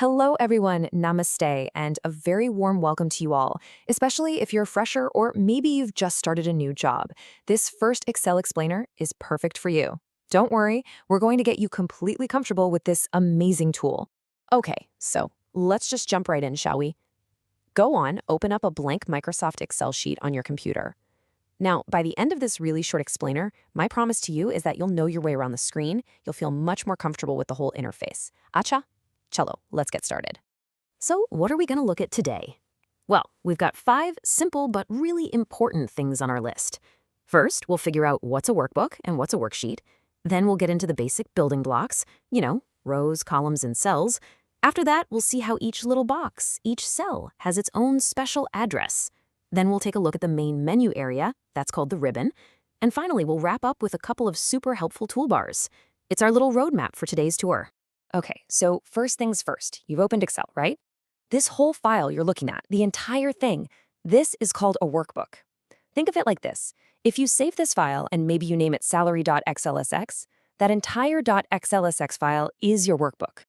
Hello, everyone. Namaste, and a very warm welcome to you all, especially if you're a fresher or maybe you've just started a new job. This first Excel explainer is perfect for you. Don't worry, we're going to get you completely comfortable with this amazing tool. Okay, so let's just jump right in, shall we? Go on, open up a blank Microsoft Excel sheet on your computer. Now, by the end of this really short explainer, my promise to you is that you'll know your way around the screen, you'll feel much more comfortable with the whole interface. Acha? Cello, let's get started. So what are we going to look at today? Well, we've got 5 simple but really important things on our list. First, we'll figure out what's a workbook and what's a worksheet. Then we'll get into the basic building blocks, rows, columns, and cells. After that, we'll see how each little box, each cell, has its own special address. Then we'll take a look at the main menu area, that's called the ribbon. And finally, we'll wrap up with a couple of super helpful toolbars. It's our little roadmap for today's tour. Okay, so first things first, you've opened Excel, right? This whole file you're looking at, the entire thing, this is called a workbook. Think of it like this. If you save this file and maybe you name it salary.xlsx, that entire .xlsx file is your workbook.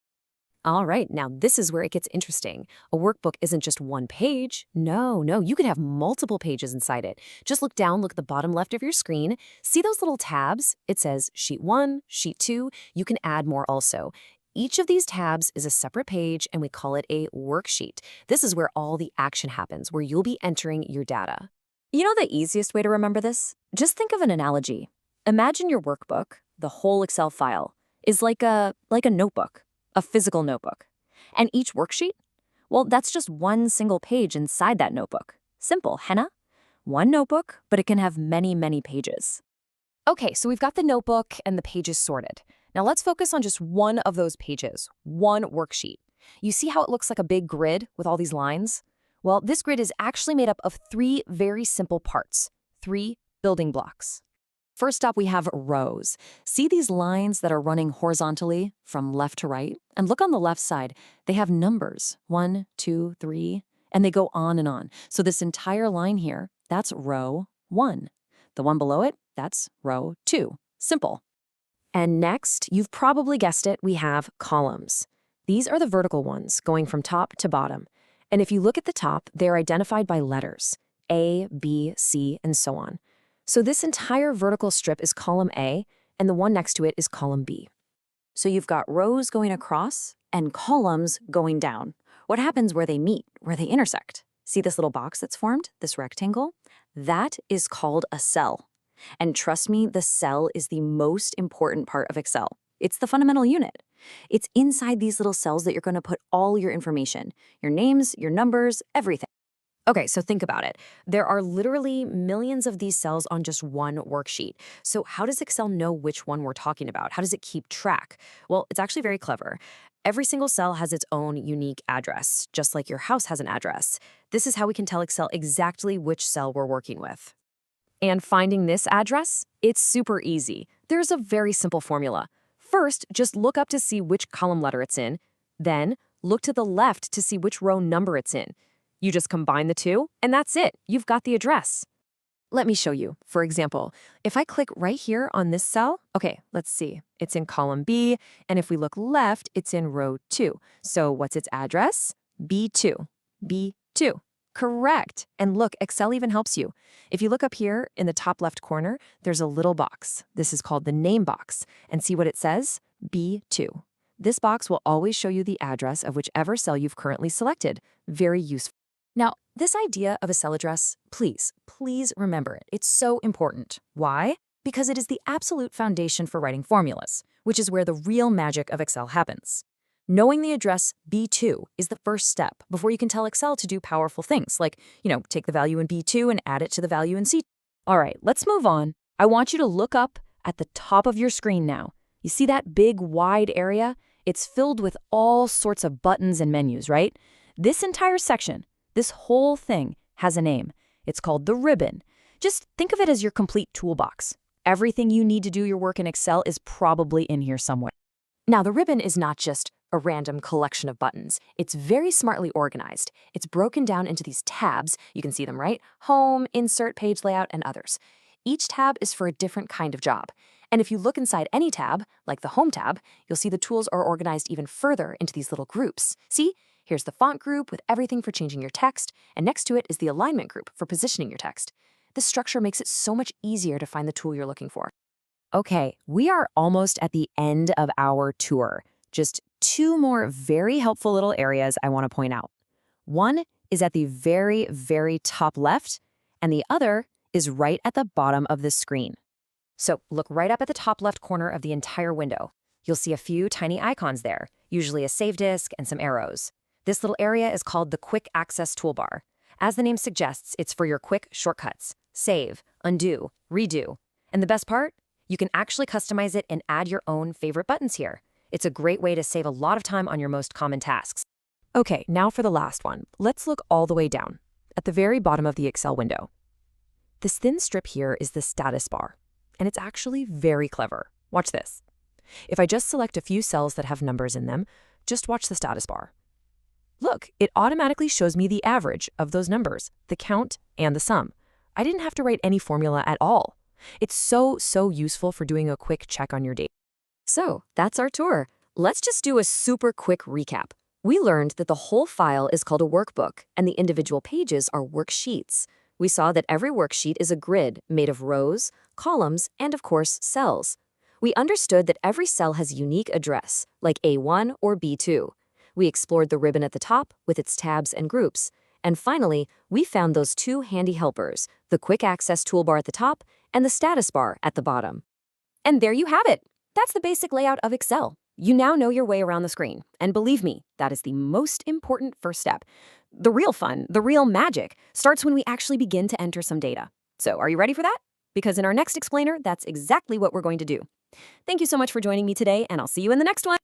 All right, now this is where it gets interesting. A workbook isn't just one page. No, you could have multiple pages inside it. Just look down, look at the bottom left of your screen. See those little tabs? It says Sheet 1, Sheet 2. You can add more also. Each of these tabs is a separate page, and we call it a worksheet. This is where all the action happens, where you'll be entering your data. You know the easiest way to remember this? Just think of an analogy. Imagine your workbook, the whole Excel file, is like a notebook, a physical notebook. And each worksheet? Well, that's just one single page inside that notebook. Simple, henna? One notebook, but it can have many, many pages. Okay, so we've got the notebook and the pages sorted. Now let's focus on just one of those pages, one worksheet. You see how it looks like a big grid with all these lines? Well, this grid is actually made up of 3 very simple parts, 3 building blocks. First up, we have rows. See these lines that are running horizontally from left to right? And look on the left side, they have numbers, 1, 2, 3, and they go on and on. So this entire line here, that's row 1. The one below it, that's row 2. Simple. And next, you've probably guessed it, we have columns. These are the vertical ones, going from top to bottom. And if you look at the top, they're identified by letters, A, B, C, and so on. So this entire vertical strip is column A, and the one next to it is column B. So you've got rows going across and columns going down. What happens where they meet, where they intersect? See this little box that's formed, this rectangle? That is called a cell. And trust me, the cell is the most important part of Excel. It's the fundamental unit. It's inside these little cells that you're going to put all your information, your names, your numbers, everything. Okay, so think about it. There are literally millions of these cells on just one worksheet. So how does Excel know which one we're talking about? How does it keep track? Well, it's actually very clever. Every single cell has its own unique address, just like your house has an address. This is how we can tell Excel exactly which cell we're working with. And finding this address? It's super easy. There's a very simple formula. First, just look up to see which column letter it's in. Then, look to the left to see which row number it's in. You just combine the two, and that's it. You've got the address. Let me show you. For example, if I click right here on this cell, okay, let's see. It's in column B, and if we look left, it's in row 2. So what's its address? B2. B2. Correct. And look, Excel even helps you. If you look up here in the top left corner, there's a little box. This is called the name box. And see what it says? B2. This box will always show you the address of whichever cell you've currently selected. Very useful. Now, this idea of a cell address, please remember it. It's so important. Why? Because it is the absolute foundation for writing formulas, which is where the real magic of Excel happens. Knowing the address B2 is the first step before you can tell Excel to do powerful things like, take the value in B2 and add it to the value in C. All right, let's move on. I want you to look up at the top of your screen now. You see that big, wide area? It's filled with all sorts of buttons and menus, right? This entire section, this whole thing has a name. It's called the ribbon. Just think of it as your complete toolbox. Everything you need to do your work in Excel is probably in here somewhere. Now, the ribbon is not just a random collection of buttons. It's very smartly organized. It's broken down into these tabs. You can see them, right? Home, Insert, Page Layout, and others. Each tab is for a different kind of job. And if you look inside any tab, like the Home tab, you'll see the tools are organized even further into these little groups. See? Here's the font group with everything for changing your text, and next to it is the alignment group for positioning your text. This structure makes it so much easier to find the tool you're looking for. Okay, we are almost at the end of our tour. Just two more very helpful little areas I want to point out. One is at the very, very top left, and the other is right at the bottom of the screen. So look right up at the top left corner of the entire window. You'll see a few tiny icons there, usually a save disk and some arrows. This little area is called the Quick Access Toolbar. As the name suggests, it's for your quick shortcuts: save, undo, redo. And the best part? You can actually customize it and add your own favorite buttons here. It's a great way to save a lot of time on your most common tasks. Okay, now for the last one. Let's look all the way down, at the very bottom of the Excel window. This thin strip here is the status bar, and it's actually very clever. Watch this. If I just select a few cells that have numbers in them, just watch the status bar. Look, it automatically shows me the average of those numbers, the count, and the sum. I didn't have to write any formula at all. It's so useful for doing a quick check on your data. So, that's our tour. Let's just do a super quick recap. We learned that the whole file is called a workbook, and the individual pages are worksheets. We saw that every worksheet is a grid made of rows, columns, and of course, cells. We understood that every cell has a unique address, like A1 or B2. We explored the ribbon at the top with its tabs and groups. And finally, we found those two handy helpers, the Quick Access Toolbar at the top and the status bar at the bottom. And there you have it. That's the basic layout of Excel. You now know your way around the screen. And believe me, that is the most important first step. The real fun, the real magic, starts when we actually begin to enter some data. So are you ready for that? Because in our next explainer, that's exactly what we're going to do. Thank you so much for joining me today, and I'll see you in the next one.